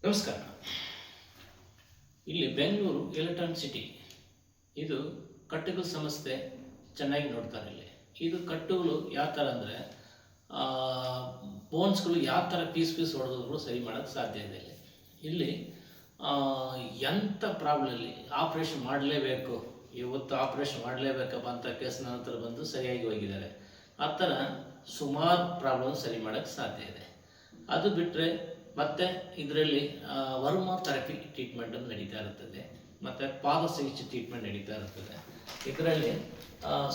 ನಮಸ್ಕಾರ. ಇಲ್ಲಿ Bengaluru electronic city ಇದು ಕಟ್ಟುಗಳ ಸಂಸ್ಥೆ ಚೆನ್ನಾಗಿ ನೋಡ್ತಾರೆ. ಇದು ಕಟ್ಟುಗಳು ಯಾವ ಥರ ಅಂದರೆ ಬೋನ್ಸ್ಗಳು ಯಾವ ಥರ ಪೀಸ್ ಹೊಡೆದ್ರು ಸರಿ ಮಾಡೋಕ್ಕೆ ಸಾಧ್ಯ ಇದೆ. ಇಲ್ಲಿ ಎಂಥ ಪ್ರಾಬ್ಲಮ್ ಆಪ್ರೇಷನ್ ಮಾಡಲೇಬೇಕು, ಇವತ್ತು ಆಪ್ರೇಷನ್ ಮಾಡಲೇಬೇಕಪ್ಪ ಅಂತ ಕೇಸ್ ನನ್ನ ಹತ್ರ ಬಂದು ಸರಿಯಾಗಿ ಹೋಗಿದ್ದಾರೆ. ಆ ಥರ ಸುಮಾರು ಪ್ರಾಬ್ಲಮ್ ಸರಿ ಮಾಡೋಕ್ಕೆ ಸಾಧ್ಯ ಇದೆ. ಅದು ಬಿಟ್ಟರೆ ಮತ್ತು ಇದರಲ್ಲಿ ವರ್ಮ ಥೆರಪಿ ಟ್ರೀಟ್ಮೆಂಟ್ ಅಂತ ನಡೀತಾ ಇರುತ್ತದೆ, ಮತ್ತು ಪಾದ ಚಿಕಿತ್ಸೆ ಟ್ರೀಟ್ಮೆಂಟ್ ನಡೀತಾ ಇರುತ್ತದೆ. ಇದರಲ್ಲಿ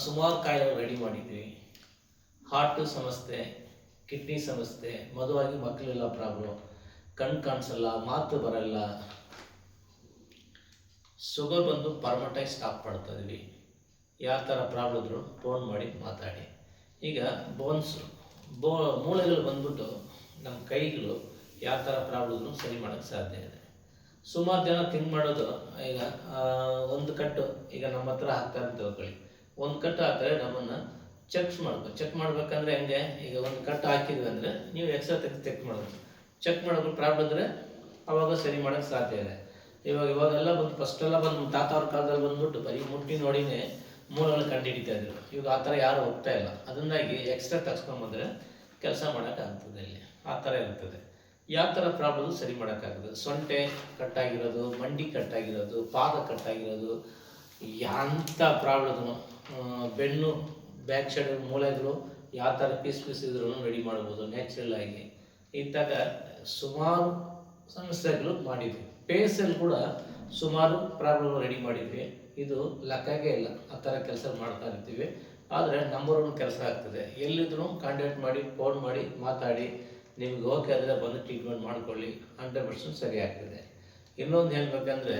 ಸುಮಾರು ಕಾಯಿಲೆಗಳು ರೆಡಿ ಮಾಡಿದ್ವಿ. ಹಾರ್ಟ್ ಸಮಸ್ಯೆ, ಕಿಡ್ನಿ ಸಮಸ್ಯೆ, ಮದುವಾಗಿ ಮಕ್ಕಳೆಲ್ಲ ಪ್ರಾಬ್ಲಮ್, ಕಣ್ಣು ಕಾಣಿಸಲ್ಲ, ಮಾತು ಬರಲ್ಲ, ಶುಗರ್ ಬಂದು ಪರ್ಮನೆಂಟಾಗಿ ಸ್ಟಾಪ್ ಮಾಡ್ತಾ ಇದ್ವಿ. ಯಾವ ಥರ ಪ್ರಾಬ್ಲಮ್ ಇದ್ರು ಫೋನ್ ಮಾಡಿ ಮಾತಾಡಿ. ಈಗ ಮೂಳೆಗಳು ಬಂದ್ಬಿಟ್ಟು ನಮ್ಮ ಕೈಗಳು ಯಾವ ಥರ ಪ್ರಾಬ್ಲಮ್ನು ಸರಿ ಮಾಡೋಕ್ಕೆ ಸಾಧ್ಯ ಇದೆ. ಸುಮಾರು ಜನ ಥಿಂಕ್ ಮಾಡೋದು, ಈಗ ಒಂದು ಕಟ್ಟು ಈಗ ನಮ್ಮ ಹತ್ರ ಹಾಕ್ತಾರೆ ಅಂತ ತಿಳ್ಕೊಳ್ಳಿ, ಒಂದು ಕಟ್ಟು ಹಾಕ್ತಾರೆ, ನಮ್ಮನ್ನು ಚೆಕ್ ಮಾಡ್ಬೇಕಂದ್ರೆ ಹೆಂಗೆ, ಈಗ ಒಂದು ಕಟ್ಟು ಹಾಕಿದ್ವಿ ಅಂದರೆ ನೀವು ಎಕ್ಸ್ಟ್ರಾ ತೆಗೆದು ಚೆಕ್ ಮಾಡೋದು ಪ್ರಾಬ್ಲಮ್ ಇದ್ದರೆ ಅವಾಗ ಸರಿ ಮಾಡೋಕ್ಕೆ ಸಾಧ್ಯ ಇದೆ. ಇವಾಗೆಲ್ಲ ಫಸ್ಟೆಲ್ಲ ಬಂದು ತಾತ ಅವ್ರ ಕಾಲದಲ್ಲಿ ಬಂದ್ಬಿಟ್ಟು ಬರೀ ಮುಟ್ಟಿ ನೋಡಿನೇ ಮೂಲಗಳು ಕಂಡು ಹಿಡಿತಾ ಇದ್ರು. ಇವಾಗ ಆ ಥರ ಯಾರು ಹೋಗ್ತಾ ಇಲ್ಲ. ಅದರಿಂದಾಗಿ ಎಕ್ಸ್ಟ್ರಾ ತಗ್ಸ್ಕೊಂಬಂದರೆ ಕೆಲಸ ಮಾಡೋಕ್ಕಾಗ್ತದೆ. ಇಲ್ಲಿ ಆ ಥರ ಇರ್ತದೆ. ಯಾವ ಥರ ಪ್ರಾಬ್ಲಮ್ ಸರಿ ಮಾಡೋಕ್ಕಾಗ್ತದೆ. ಸೊಂಟೆ ಕಟ್ಟಾಗಿರೋದು, ಮಂಡಿ ಕಟ್ಟಾಗಿರೋದು, ಪಾದ ಕಟ್ಟಾಗಿರೋದು, ಎಂಥ ಪ್ರಾಬ್ಲಮ್ನು, ಬೆನ್ನು ಬ್ಯಾಕ್ ಸೈಡ್ ಮೂಳೆಗಳು ಯಾವ ಥರ ಪೀಸ್ ಇದ್ರೂ ರೆಡಿ ಮಾಡ್ಬೋದು ನ್ಯಾಚುರಲ್ ಆಗಿ. ಈ ಥರ ಸುಮಾರು ಸಮಸ್ಯೆಗಳು ಮಾಡಿದ್ವಿ. ಫೇಸಲ್ಲಿ ಕೂಡ ಸುಮಾರು ಪ್ರಾಬ್ಲಮ್ ರೆಡಿ ಮಾಡಿದ್ವಿ. ಇದು ಲೆಕ್ಕಕ್ಕೆ ಇಲ್ಲ, ಆ ಥರ ಕೆಲಸ ಮಾಡ್ತಾ ಇರ್ತೀವಿ. ಆದರೆ ನಂಬರ್ 1 ಕೆಲಸ ಆಗ್ತದೆ. ಎಲ್ಲಿದ್ರೂ ಕಾಂಟ್ಯಾಕ್ಟ್ ಮಾಡಿ, ಫೋನ್ ಮಾಡಿ ಮಾತಾಡಿ, ನಿಮ್ಗೆ ಓಕೆ ಆದರೆ ಬಂದು ಟ್ರೀಟ್ಮೆಂಟ್ ಮಾಡ್ಕೊಳ್ಳಿ, 100% ಸರಿ ಆಗ್ತದೆ. ಇನ್ನೊಂದು ಹೇಳ್ಬೇಕಂದ್ರೆ,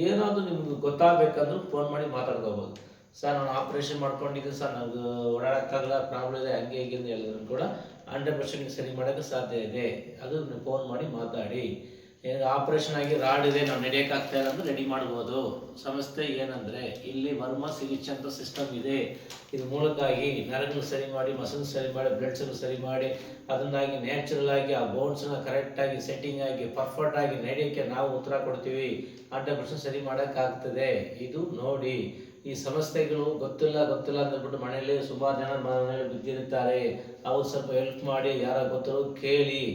ಏನಾದರೂ ನಿಮ್ಗೆ ಗೊತ್ತಾಗಬೇಕಂದ್ರೂ ಫೋನ್ ಮಾಡಿ ಮಾತಾಡ್ಕೋಬೋದು. ಸರ್ ನಾನು ಆಪ್ರೇಷನ್ ಮಾಡ್ಕೊಂಡಿದ್ದೀನಿ ಸರ್, ನನಗೆ ಓಡಾಡೋಕ್ಕಾಗಲ್ಲ, ಪ್ರಾಬ್ಲಮ್ ಇದೆ, ಹಂಗೆ ಹೀಗೆ ಅಂತ ಹೇಳಿದ್ರು ಕೂಡ 100% ಸರಿ ಮಾಡೋಕ್ಕೆ ಸಾಧ್ಯ ಇದೆ. ಅದು ನೀವು ಫೋನ್ ಮಾಡಿ ಮಾತಾಡಿ. ಆಪ್ರೇಷನ್ ಆಗಿ ರಾಡ್ ಇದೆ, ನಾವು ನಡೆಯೋಕ್ಕಾಗ್ತಾ ಇಲ್ಲ ಅಂದರೆ ರೆಡಿ ಮಾಡ್ಬೋದು. ಸಮಸ್ಯೆ ಏನಂದರೆ ಇಲ್ಲಿ ವರ್ಮ ಚಿಕಿತ್ಸೆ ಅಂತ ಸಿಸ್ಟಮ್ ಇದೆ. ಇದು ಮೂಲಕವಾಗಿ ನರಗಳು ಸರಿ ಮಾಡಿ, ಮಸಲ್ಸ್ ಸರಿ ಮಾಡಿ, ಬ್ಲಡ್ ಸೆಲ್ ಸರಿ ಮಾಡಿ, ಅದನ್ನಾಗಿ ನ್ಯಾಚುರಲ್ ಆಗಿ ಆ ಬೋನ್ಸ್ನ ಕರೆಕ್ಟಾಗಿ ಸೆಟ್ಟಿಂಗ್ ಆಗಿ ಪರ್ಫೆಕ್ಟ್ ಆಗಿ ನಡೆಯೋಕ್ಕೆ ನಾವು ಉತ್ತರ ಕೊಡ್ತೀವಿ. 100% ಸರಿ ಮಾಡೋಕ್ಕಾಗ್ತದೆ. ಇದು ನೋಡಿ. ಈ ಸಮಸ್ಯೆಗಳು ಗೊತ್ತಿಲ್ಲ ಅಂದ್ಬಿಟ್ಟು ಮನೆಯಲ್ಲಿ ಸುಮಾರು ಜನ ಮನೆಯಲ್ಲಿ ಬಿದ್ದಿರ್ತಾರೆ. ಅವ್ರು ಸ್ವಲ್ಪ ಹೆಲ್ಪ್ ಮಾಡಿ, ಯಾರ ಗೊತ್ತಿರೋ ಕೇಳಿ.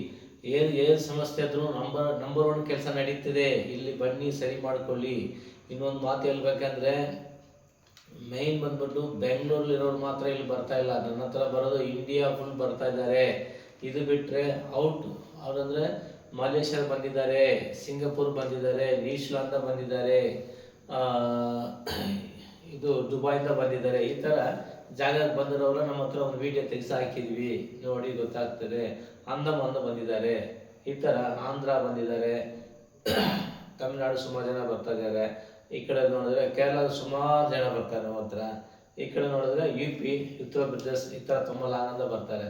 ಏನು ಸಮಸ್ಯೆ ಇದ್ರೂ ನಂಬರ್ 1 ಕೆಲಸ ನಡೀತಿದೆ. ಇಲ್ಲಿ ಬನ್ನಿ, ಸರಿ ಮಾಡ್ಕೊಳ್ಳಿ. ಇನ್ನೊಂದು ಮಾತು ಹೇಳ್ಬೇಕಂದ್ರೆ, ಮೇಯ್ನ್ ಬಂದ್ಬಿಟ್ಟು ಬೆಂಗಳೂರಲ್ಲಿರೋರು ಮಾತ್ರ ಇಲ್ಲಿ ಬರ್ತಾ ಇಲ್ಲ. ನನ್ನ ಹತ್ರ ಬರೋದು ಇಂಡಿಯಾ ಫುಲ್ ಬರ್ತಾ ಇದ್ದಾರೆ. ಇದು ಬಿಟ್ಟರೆ ಅವರಂದರೆ ಮಲೇಷ್ಯಾ ಬಂದಿದ್ದಾರೆ, ಸಿಂಗಾಪುರ್ ಬಂದಿದ್ದಾರೆ, ನ್ಯೂಜಿಲ್ಯಾಂಡ್ ಬಂದಿದ್ದಾರೆ, ಇದು ದುಬೈಯಿಂದ ಬಂದಿದ್ದಾರೆ. ಈ ಥರ ಜಾಗಕ್ಕೆ ಬಂದಿರೋರು ನಮ್ಮ ಹತ್ರ ಒಂದು ವಿಡಿಯೋ ತೆಗೆಸಿ ಹಾಕಿದ್ವಿ, ನೋಡಿ ಗೊತ್ತಾಗ್ತದೆ. ಅಂದಮಾನ ಬಂದಿದ್ದಾರೆ, ಈ ಥರ ಆಂಧ್ರ ಬಂದಿದ್ದಾರೆ, ತಮಿಳ್ನಾಡು ಸುಮಾರು ಜನ ಬರ್ತಾ ಇದ್ದಾರೆ. ಈ ಕಡೆ ನೋಡಿದ್ರೆ ಕೇರಳದ ಸುಮಾರು ಜನ ಬರ್ತಾರೆ ನಮ್ಮ ಹತ್ರ. ಈ ಕಡೆ ನೋಡಿದ್ರೆ UP, ಉತ್ತರ ಪ್ರದೇಶ, ಈ ಥರ ತುಂಬ ಲಾಂಗಿಂದ ಬರ್ತಾರೆ.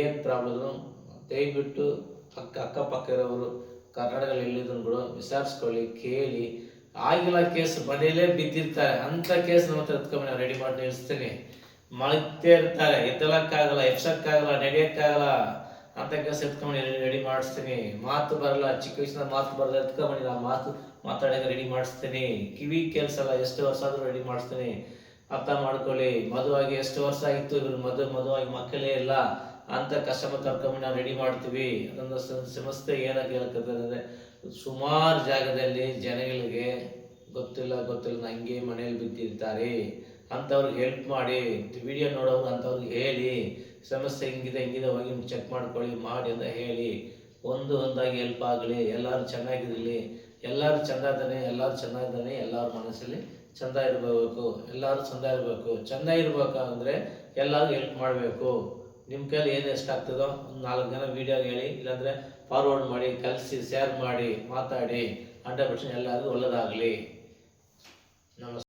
ಏನು ಪ್ರಾಬ್ಲಮ್ ದಯವಿಟ್ಟು ಅಕ್ಕಪಕ್ಕ ಇರೋರು ಕರ್ನಾಟಕದಲ್ಲಿ ಎಲ್ಲಿದ್ರು ಕೂಡ ವಿಚಾರಿಸ್ಕೊಳ್ಳಿ, ಕೇಳಿ. ಆಗಿಲ್ಲ ಕೇಸ್ ಮನೆಯಲ್ಲೇ ಬಿದ್ದಿರ್ತಾರೆ, ಅಂಥ ಕೇಸ್ ನಮ್ಮ ಹತ್ರ ಎತ್ಕೊಂಡು ನಾವು ರೆಡಿ ಮಾಡಿ ನಿಲ್ಲಿಸ್ತೀನಿ. ಮಳಗ್ತೇ ಇರ್ತಾರೆ, ಎತ್ತಲಕ್ಕಾಗಲ್ಲ, ಎಪ್ಸಕ್ಕಾಗಲ್ಲ, ನಡೆಯೋಕ್ಕಾಗಲ್ಲ, ಅಂಥ ಕೆಲಸ ಎತ್ಕೊಂಡು ರೆಡಿ ಮಾಡಿಸ್ತೀನಿ. ಮಾತು ಬರಲ್ಲ, ಚಿಕ್ಕ ವಯಸ್ಸಿನ ಮಾತು ಬರಲ್ಲ, ಎತ್ಕೊಂಡ್ಬಂದು ನಾನು ಮಾತಾಡೋಕೆ ರೆಡಿ ಮಾಡಿಸ್ತೀನಿ. ಕಿವಿ ಕೆಲಸಲ್ಲ, ಎಷ್ಟು ವರ್ಷ ಆದರೂ ರೆಡಿ ಮಾಡಿಸ್ತೀನಿ. ಅರ್ಥ ಮಾಡ್ಕೊಳ್ಳಿ. ಮದುವಾಗಿ ಎಷ್ಟು ವರ್ಷ ಆಗಿತ್ತು, ಇವ್ರು ಮದುವಾಗಿ ಮಕ್ಕಳೇ ಇಲ್ಲ, ಅಂಥ ಕಸ್ಟಮರ್ ಕರ್ಕೊಂಡ್ಬಂದು ನಾವು ರೆಡಿ ಮಾಡ್ತೀವಿ. ಅದೊಂದು ಸಮಸ್ಯೆ ಏನಾಗಿ ಹೇಳ್ತದೆ ಅಂದರೆ, ಸುಮಾರು ಜಾಗದಲ್ಲಿ ಜನಗಳಿಗೆ ಗೊತ್ತಿಲ್ಲ ಹಂಗೆ ಮನೇಲಿ ಬಿದ್ದಿರ್ತಾರೆ. ಅಂಥವ್ರಿಗೆ ಹೆಲ್ಪ್ ಮಾಡಿ, ವಿಡಿಯೋ ನೋಡೋರು ಅಂಥವ್ರಿಗೆ ಹೇಳಿ, ಸಮಸ್ಯೆ ಹಿಂಗಿದೆ ಹೋಗಿ ಚೆಕ್ ಮಾಡ್ಕೊಳ್ಳಿ ಮಾಡಿ ಅಂತ ಹೇಳಿ. ಒಂದಾಗಿ ಹೆಲ್ಪ್ ಆಗಲಿ. ಎಲ್ಲರೂ ಚೆನ್ನಾಗಿರಲಿ, ಎಲ್ಲರೂ ಚೆನ್ನಾಗಿದ್ದಾನೆ, ಎಲ್ಲರ ಮನಸ್ಸಲ್ಲಿ ಚೆಂದ ಇರಬೇಕು, ಎಲ್ಲರೂ ಚೆಂದ ಇರಬೇಕು ಅಂದರೆ ಎಲ್ಲರೂ ಹೆಲ್ಪ್ ಮಾಡಬೇಕು. ನಿಮ್ಮ ಕೈಲಿ ಏನು ಎಷ್ಟಾಗ್ತದೋ ಒಂದು 4 ಜನ ವೀಡಿಯೋ ಹೇಳಿ, ಇಲ್ಲಾಂದರೆ ಫಾರ್ವರ್ಡ್ ಮಾಡಿ, ಕಲಿಸಿ, ಶೇರ್ ಮಾಡಿ, ಮಾತಾಡಿ. 100% ಎಲ್ಲರಿಗೂ ಒಳ್ಳೆಯದಾಗಲಿ. ನಮಸ್ತೆ.